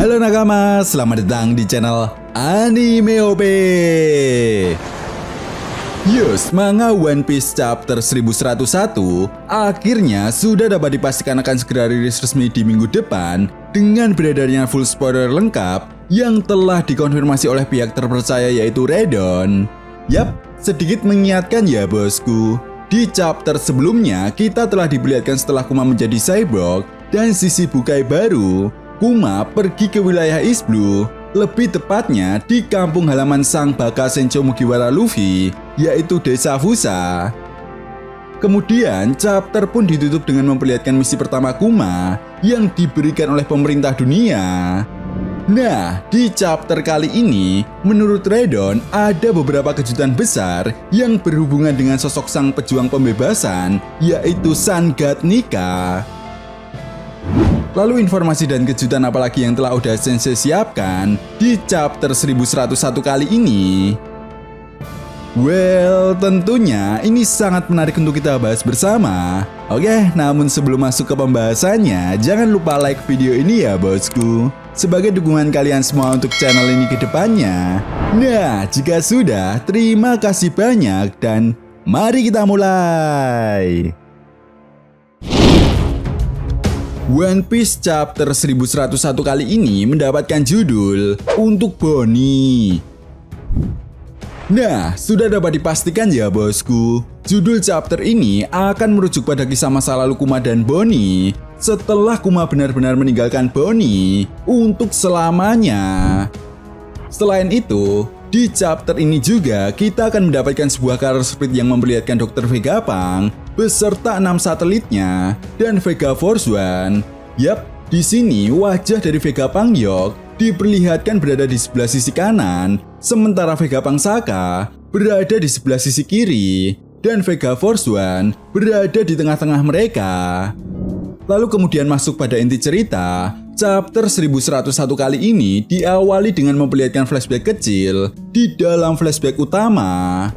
Halo nakama, selamat datang di channel Anime OP. Yes, manga One Piece chapter 1101 akhirnya sudah dapat dipastikan akan segera rilis resmi di minggu depan dengan beredarnya full spoiler lengkap yang telah dikonfirmasi oleh pihak terpercaya yaitu Redon. Yap, sedikit mengingatkan ya bosku. Di chapter sebelumnya kita telah diperlihatkan setelah Kuma menjadi cyborg dan sisi bukai baru, Kuma pergi ke wilayah East Blue, lebih tepatnya di kampung halaman sang baka Sencho Mugiwara Luffy, yaitu Desa Fusa. Kemudian, chapter pun ditutup dengan memperlihatkan misi pertama Kuma yang diberikan oleh pemerintah dunia. Nah, di chapter kali ini, menurut Redon, ada beberapa kejutan besar yang berhubungan dengan sosok sang pejuang pembebasan, yaitu Sun God Nika. Lalu informasi dan kejutan apalagi yang telah Oda Sensei siapkan di chapter 1101 kali ini? Well, tentunya ini sangat menarik untuk kita bahas bersama. Oke, namun sebelum masuk ke pembahasannya, jangan lupa like video ini ya bosku, sebagai dukungan kalian semua untuk channel ini ke depannya. Nah, jika sudah, terima kasih banyak dan mari kita mulai. One Piece chapter 1101 kali ini mendapatkan judul Untuk Bonnie. Nah, sudah dapat dipastikan ya bosku, judul chapter ini akan merujuk pada kisah masa lalu Kuma dan Bonnie setelah Kuma benar-benar meninggalkan Bonnie untuk selamanya. Selain itu, di chapter ini juga kita akan mendapatkan sebuah color split yang memperlihatkan Dr. Vegapunk beserta 6 satelitnya dan Vega Force One. Yap, di sini wajah dari Vegapunk Yok diperlihatkan berada di sebelah sisi kanan, sementara Vegapunk Saka berada di sebelah sisi kiri dan Vega Force One berada di tengah-tengah mereka. Lalu kemudian masuk pada inti cerita, chapter 1101 kali ini diawali dengan memperlihatkan flashback kecil di dalam flashback utama.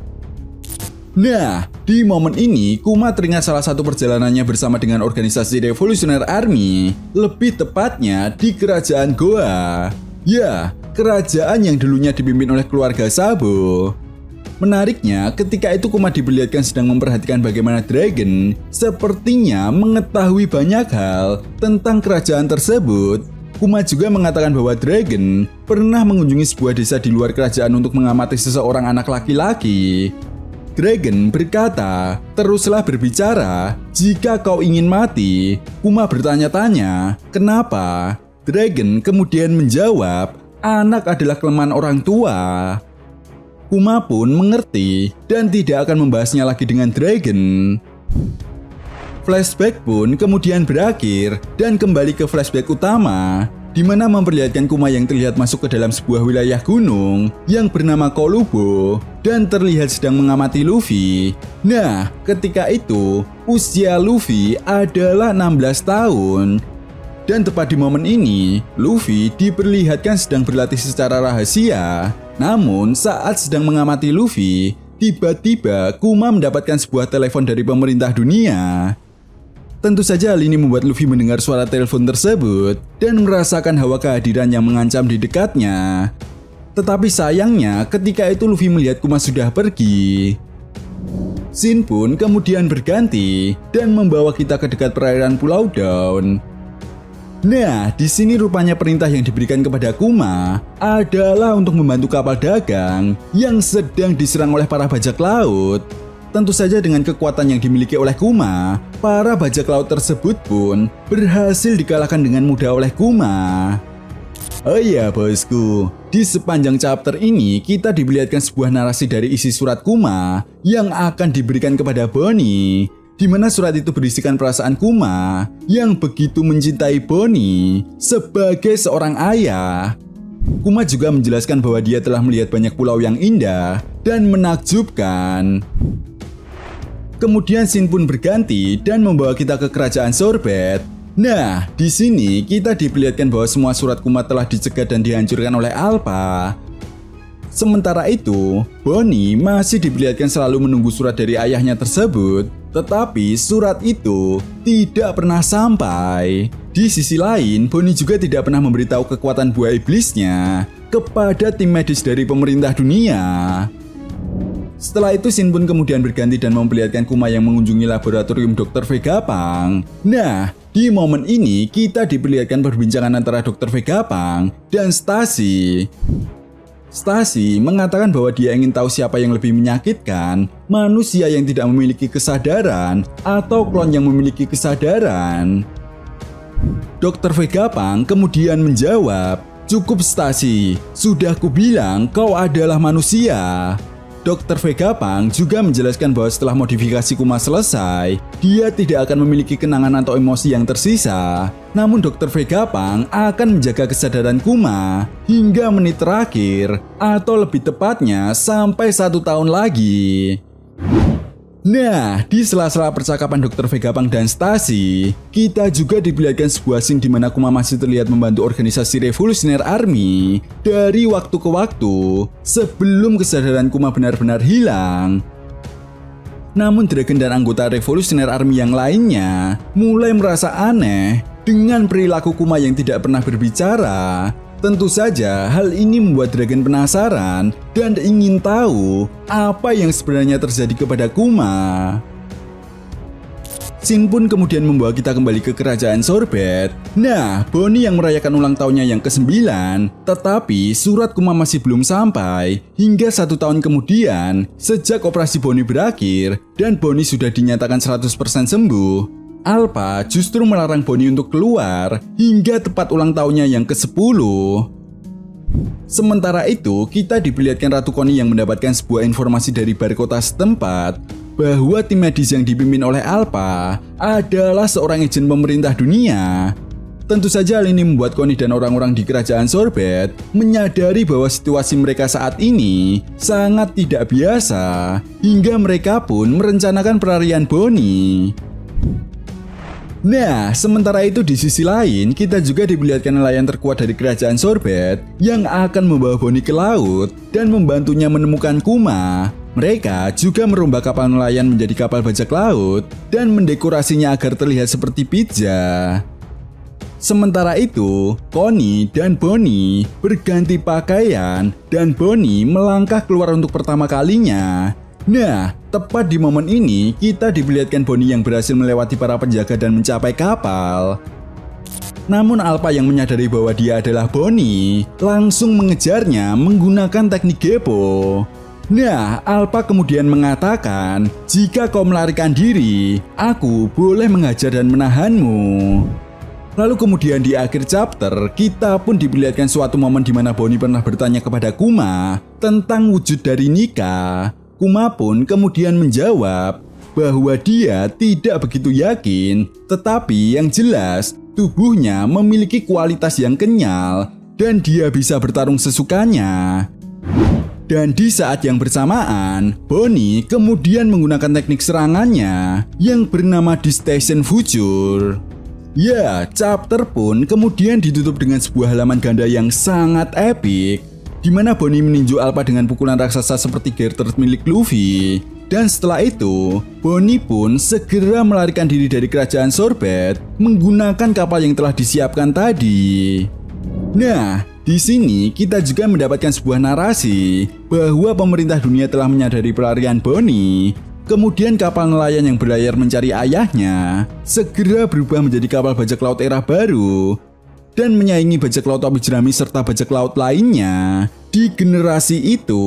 Nah, di momen ini Kuma teringat salah satu perjalanannya bersama dengan organisasi Revolutionary Army, lebih tepatnya di kerajaan Goa. Ya, kerajaan yang dulunya dipimpin oleh keluarga Sabo. Menariknya, ketika itu Kuma diperlihatkan sedang memperhatikan bagaimana Dragon sepertinya mengetahui banyak hal tentang kerajaan tersebut. Kuma juga mengatakan bahwa Dragon pernah mengunjungi sebuah desa di luar kerajaan untuk mengamati seseorang anak laki-laki. Dragon berkata, "Teruslah berbicara, jika kau ingin mati." Kuma bertanya-tanya, "Kenapa?" Dragon kemudian menjawab, "Anak adalah kelemahan orang tua." Kuma pun mengerti dan tidak akan membahasnya lagi dengan Dragon. Flashback pun kemudian berakhir dan kembali ke flashback utama, di mana memperlihatkan Kuma yang terlihat masuk ke dalam sebuah wilayah gunung yang bernama Kolubo dan terlihat sedang mengamati Luffy. Nah, ketika itu usia Luffy adalah 16 tahun. Dan tepat di momen ini, Luffy diperlihatkan sedang berlatih secara rahasia. Namun, saat sedang mengamati Luffy, tiba-tiba Kuma mendapatkan sebuah telepon dari pemerintah dunia. Tentu saja hal ini membuat Luffy mendengar suara telepon tersebut dan merasakan hawa kehadiran yang mengancam di dekatnya. Tetapi sayangnya, ketika itu Luffy melihat Kuma sudah pergi. Scene pun kemudian berganti dan membawa kita ke dekat perairan Pulau Dawn. Nah, di sini rupanya perintah yang diberikan kepada Kuma adalah untuk membantu kapal dagang yang sedang diserang oleh para bajak laut. Tentu saja dengan kekuatan yang dimiliki oleh Kuma, para bajak laut tersebut pun berhasil dikalahkan dengan mudah oleh Kuma. Oh iya bosku, di sepanjang chapter ini kita diperlihatkan sebuah narasi dari isi surat Kuma yang akan diberikan kepada Bonnie, di mana surat itu berisikan perasaan Kuma yang begitu mencintai Bonnie sebagai seorang ayah. Kuma juga menjelaskan bahwa dia telah melihat banyak pulau yang indah dan menakjubkan. Kemudian scene pun berganti dan membawa kita ke kerajaan Sorbet. Nah, di sini kita diperlihatkan bahwa semua surat Kuma telah dicegat dan dihancurkan oleh Alpha. Sementara itu, Bonnie masih diperlihatkan selalu menunggu surat dari ayahnya tersebut. Tetapi surat itu tidak pernah sampai. Di sisi lain, Bonnie juga tidak pernah memberitahu kekuatan buah iblisnya kepada tim medis dari pemerintah dunia. Setelah itu Shin pun kemudian berganti dan memperlihatkan Kuma yang mengunjungi laboratorium Dr. Vegapunk. Nah, di momen ini kita diperlihatkan perbincangan antara Dr. Vegapunk dan Stacy. Stacy mengatakan bahwa dia ingin tahu siapa yang lebih menyakitkan, manusia yang tidak memiliki kesadaran atau klon yang memiliki kesadaran. Dr. Vegapunk kemudian menjawab, "Cukup Stacy, sudah kubilang kau adalah manusia." Dr. Vegapunk juga menjelaskan bahwa setelah modifikasi Kuma selesai, dia tidak akan memiliki kenangan atau emosi yang tersisa. Namun Dr. Vegapunk akan menjaga kesadaran Kuma hingga menit terakhir, atau lebih tepatnya sampai 1 tahun lagi. Nah, di sela-sela percakapan Dr. Vegapunk dan Stacy, kita juga diperlihatkan sebuah scene di mana Kuma masih terlihat membantu organisasi Revolutionary Army dari waktu ke waktu sebelum kesadaran Kuma benar-benar hilang. Namun Dragon dan anggota Revolutionary Army yang lainnya mulai merasa aneh dengan perilaku Kuma yang tidak pernah berbicara. Tentu saja hal ini membuat Dragon penasaran dan ingin tahu apa yang sebenarnya terjadi kepada Kuma. Shin pun kemudian membawa kita kembali ke kerajaan Sorbet. Nah, Bonnie yang merayakan ulang tahunnya yang ke-9, tetapi surat Kuma masih belum sampai hingga 1 tahun kemudian sejak operasi Bonnie berakhir dan Bonnie sudah dinyatakan 100% sembuh. Alpha justru melarang Bonnie untuk keluar hingga tepat ulang tahunnya yang ke-10. Sementara itu, kita diperlihatkan Ratu Connie yang mendapatkan sebuah informasi dari bar kota setempat bahwa tim medis yang dipimpin oleh Alpha adalah seorang agen pemerintah dunia. Tentu saja hal ini membuat Connie dan orang-orang di kerajaan Sorbet menyadari bahwa situasi mereka saat ini sangat tidak biasa, hingga mereka pun merencanakan pelarian Bonnie. Nah, sementara itu di sisi lain, kita juga diperlihatkan nelayan terkuat dari kerajaan Sorbet yang akan membawa Bonnie ke laut dan membantunya menemukan Kuma. Mereka juga merombak kapal nelayan menjadi kapal bajak laut dan mendekorasinya agar terlihat seperti pizza. Sementara itu, Connie dan Bonnie berganti pakaian dan Bonnie melangkah keluar untuk pertama kalinya. Nah, tepat di momen ini kita diperlihatkan Bonnie yang berhasil melewati para penjaga dan mencapai kapal. Namun Alpha yang menyadari bahwa dia adalah Bonnie langsung mengejarnya menggunakan teknik Gepo. Nah, Alpha kemudian mengatakan, "Jika kau melarikan diri, aku boleh mengajar dan menahanmu." Lalu kemudian di akhir chapter, kita pun diperlihatkan suatu momen di mana Bonnie pernah bertanya kepada Kuma tentang wujud dari Nika. Kuma pun kemudian menjawab bahwa dia tidak begitu yakin, tetapi yang jelas tubuhnya memiliki kualitas yang kenyal dan dia bisa bertarung sesukanya. Dan di saat yang bersamaan, Bonnie kemudian menggunakan teknik serangannya yang bernama Distation Future. Ya, chapter pun kemudian ditutup dengan sebuah halaman ganda yang sangat epik, di mana Bonnie meninju Alpha dengan pukulan raksasa seperti Garter milik Luffy. Dan setelah itu, Bonnie pun segera melarikan diri dari kerajaan Sorbet menggunakan kapal yang telah disiapkan tadi. Nah, di sini kita juga mendapatkan sebuah narasi bahwa pemerintah dunia telah menyadari pelarian Bonnie. Kemudian kapal nelayan yang berlayar mencari ayahnya segera berubah menjadi kapal bajak laut era baru dan menyaingi bajak laut topi jerami serta bajak laut lainnya di generasi itu.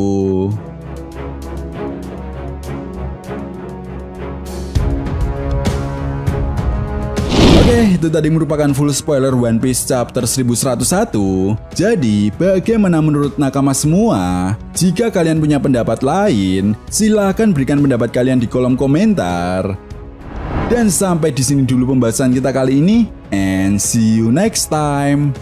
Oke, itu tadi merupakan full spoiler One Piece chapter 1101. Jadi, bagaimana menurut nakama semua? Jika kalian punya pendapat lain, silahkan berikan pendapat kalian di kolom komentar. Dan sampai di sini dulu pembahasan kita kali ini, and see you next time.